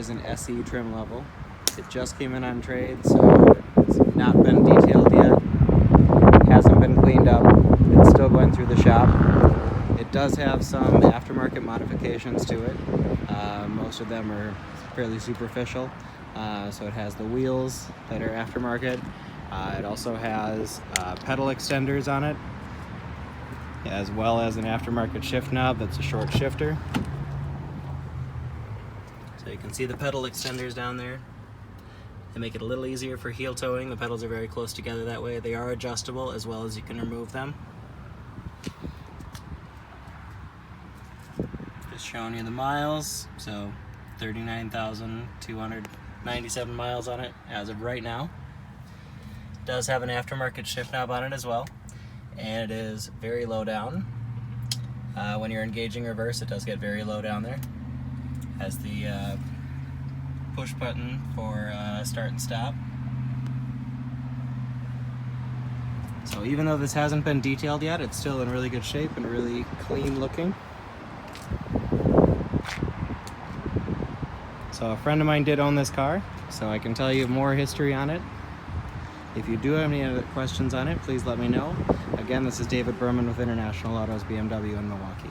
is an SE trim level. It just came in on trade, so it's not been detailed yet. Hasn't been cleaned up. It's still going through the shop. It does have some aftermarket modifications to it. Most of them are fairly superficial. So it has the wheels that are aftermarket. It also has pedal extenders on it, as well as an aftermarket shift knob that's a short shifter. So you can see the pedal extenders down there. They make it a little easier for heel towing. The pedals are very close together that way. They are adjustable as well as you can remove them. Just showing you the miles. So 39,297 miles on it as of right now. It does have an aftermarket shift knob on it as well. And it is very low down. When you're engaging reverse, it does get very low down there. Has the push button for start and stop. So even though this hasn't been detailed yet, it's still in really good shape and really clean looking. So a friend of mine did own this car, so I can tell you more history on it. If you do have any other questions on it, please let me know. Again, this is David Berman with International Autos BMW in Milwaukee.